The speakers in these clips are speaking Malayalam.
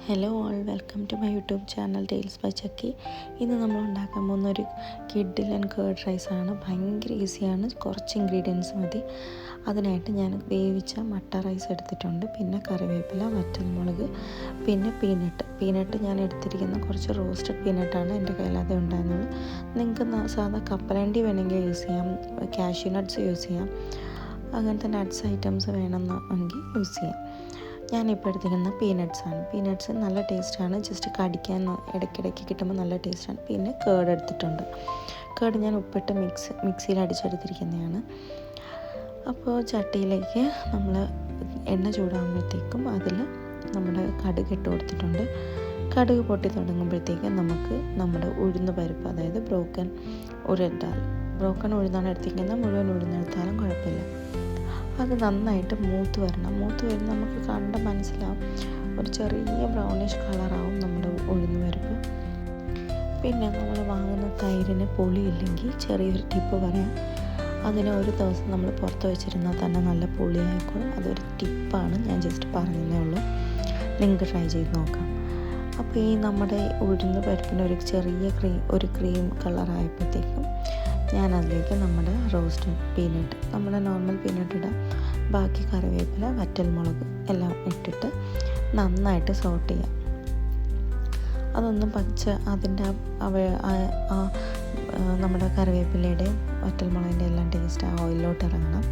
Hello all, welcome to my YouTube channel tales by Chakki. ഇന്ന് നമ്മൾ ഉണ്ടാക്കാൻ പോകുന്ന ഒരു കിഡിലൻ കേർഡ് റൈസാണ്. ഭയങ്കര ഈസിയാണ്, കുറച്ച് ഇൻഗ്രീഡിയൻസ് മതി. അതിനായിട്ട് ഞാൻ വേവിച്ച മട്ട റൈസ് എടുത്തിട്ടുണ്ട്, പിന്നെ കറിവേപ്പില, വറ്റൽമുളക്, പിന്നെ പീനട്ട് ഞാൻ എടുത്തിരിക്കുന്ന കുറച്ച് റോസ്റ്റഡ് പീനട്ടാണ് എൻ്റെ കയ്യിൽ അത് ഉണ്ടായിരുന്നത്. നിങ്ങൾക്ക് സാധാ കപ്പലണ്ടി വേണമെങ്കിൽ യൂസ് ചെയ്യാം, കാഷ്യൂ നട്ട്സ് യൂസ് ചെയ്യാം, അങ്ങനത്തെ നട്ട്സ് ഐറ്റംസ് വേണമെന്നെങ്കിൽ യൂസ് ചെയ്യാം. ഞാനിപ്പോൾ എടുത്തിരിക്കുന്ന പീനട്ട്സാണ്. പീനട്ട്സ് നല്ല ടേസ്റ്റാണ്, ജസ്റ്റ് കടിക്കാൻ ഇടയ്ക്കിടയ്ക്ക് കിട്ടുമ്പോൾ നല്ല ടേസ്റ്റാണ്. പിന്നെ കേർഡ് എടുത്തിട്ടുണ്ട്. കേർഡ് ഞാൻ ഉപ്പിട്ട് മിക്സിയിൽ അടിച്ചെടുത്തിരിക്കുന്നതാണ്. അപ്പോൾ ചട്ടിയിലേക്ക് നമ്മൾ എണ്ണ ചൂടാകുമ്പോഴത്തേക്കും അതിൽ നമ്മുടെ കടുക് ഇട്ട് കൊടുത്തിട്ടുണ്ട്. കടുക് പൊട്ടി തുടങ്ങുമ്പോഴത്തേക്കും നമുക്ക് നമ്മുടെ ഉഴുന്ന് പരിപ്പ്, അതായത് ബ്രോക്കൺ ഉഴുന്നാണ് എടുത്തിരിക്കുന്നത്. മുഴുവൻ ഉഴുന്നെടുത്താലും കുഴപ്പമില്ല. അത് നന്നായിട്ട് മൂത്ത് വരുന്ന നമുക്ക് കണ്ട് മനസ്സിലാവും, ഒരു ചെറിയ ബ്രൗണിഷ് കളറാവും നമ്മുടെ ഉഴുന്ന് പരിപ്പ്. പിന്നെ നമ്മൾ വാങ്ങുന്ന തൈരിന് പുളിയില്ലെങ്കിൽ ചെറിയൊരു ടിപ്പ് പറയാം. അതിന് ഒരു ദിവസം നമ്മൾ പുറത്ത് വെച്ചിരുന്നാൽ തന്നെ നല്ല പുളിയായിക്കോളും. അതൊരു ടിപ്പാണ്, ഞാൻ ജസ്റ്റ് പറഞ്ഞതേ ഉള്ളൂ. നിങ്ങൾക്ക് ട്രൈ ചെയ്ത് നോക്കാം. അപ്പോൾ ഈ നമ്മുടെ ഉഴുന്ന് പരിപ്പിന് ഒരു ക്രീം കളറായപ്പോഴത്തേക്കും ഞാൻ അതിലേക്ക് നമ്മുടെ റോസ്റ്റഡ് പീനട്ട്, നമ്മുടെ നോർമൽ പീനട്ട് ഇടാം, ബാക്കി കറിവേപ്പില, വറ്റൽമുളക് എല്ലാം ഇട്ടിട്ട് നന്നായിട്ട് സോട്ട് ചെയ്യാം. അതൊന്നും അതിൻ്റെ നമ്മുടെ കറിവേപ്പിലയുടെയും വറ്റൽമുളകിൻ്റെ എല്ലാം ടേസ്റ്റ് ആ ഓയിലോട്ട് ഇറങ്ങണം.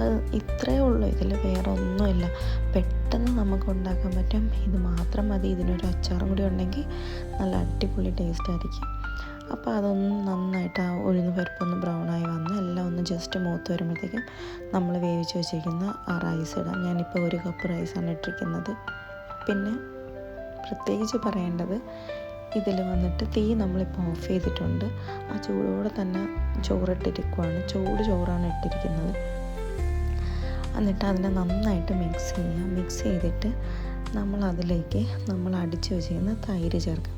അത് ഇത്രയേ ഉള്ളൂ, ഇതിൽ വേറെ ഒന്നുമില്ല. പെട്ടെന്ന് നമുക്ക് ഉണ്ടാക്കാൻ പറ്റും. ഇത് മാത്രം മതി. ഇതിനൊരു അച്ചാറും കൂടി ഉണ്ടെങ്കിൽ നല്ല അടിപൊളി ടേസ്റ്റ് ആയിരിക്കും. അപ്പോൾ അതൊന്ന് നന്നായിട്ട് ആ ഉഴുന്ന് പരിപ്പൊന്ന് ബ്രൗണായി വന്ന് എല്ലാം ഒന്ന് ജസ്റ്റ് മൂത്ത് വരുമ്പോഴത്തേക്കും നമ്മൾ വേവിച്ച് വെച്ചിരിക്കുന്ന ആ റൈസ് ഇടാം. ഞാനിപ്പോൾ 1 കപ്പ് റൈസാണ് ഇട്ടിരിക്കുന്നത്. പിന്നെ പ്രത്യേകിച്ച് പറയേണ്ടത്, ഇതിൽ വന്നിട്ട് തീ നമ്മളിപ്പോൾ ഓഫ് ചെയ്തിട്ടുണ്ട്. ആ ചൂടോടെ തന്നെ ചോറിട്ടിരിക്കുവാണ്, ചോറാണ് ഇട്ടിരിക്കുന്നത്. എന്നിട്ട് അതിനെ നന്നായിട്ട് മിക്സ് ചെയ്തിട്ട് നമ്മൾ അതിലേക്ക് നമ്മൾ അടിച്ച് വെച്ചിരിക്കുന്ന തൈര് ചേർക്കാം.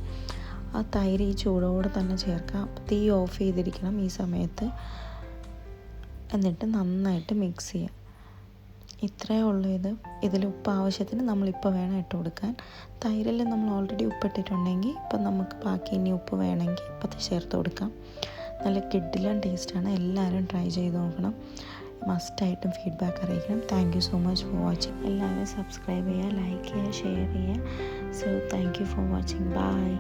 ആ തൈര് ഈ ചൂടോടെ തന്നെ ചേർക്കാം. തീ ഓഫ് ചെയ്തിരിക്കണം ഈ സമയത്ത്. എന്നിട്ട് നന്നായിട്ട് മിക്സ് ചെയ്യാം. ഇത്രയേ ഉള്ളൂ. ഇതിൽ ഉപ്പ് ആവശ്യത്തിന് നമ്മളിപ്പോൾ വേണം ഇട്ട് കൊടുക്കാൻ. തൈരിൽ നമ്മൾ ഓൾറെഡി ഉപ്പിട്ടിട്ടുണ്ടെങ്കിൽ ഇപ്പം നമുക്ക് ബാക്കി ഇനി ഉപ്പ് വേണമെങ്കിൽ ഇപ്പം ചേർത്ത് കൊടുക്കാം. നല്ല കിഡിലൻ ടേസ്റ്റാണ്. എല്ലാവരും ട്രൈ ചെയ്ത് നോക്കണം. മസ്റ്റായിട്ടും ഫീഡ്ബാക്ക് അറിയിക്കണം. Thank you so much for watching. എല്ലാവരും സബ്സ്ക്രൈബ് ചെയ്യുക, ലൈക്ക് ചെയ്യുക, ഷെയർ ചെയ്യുക. So thank you for watching. By.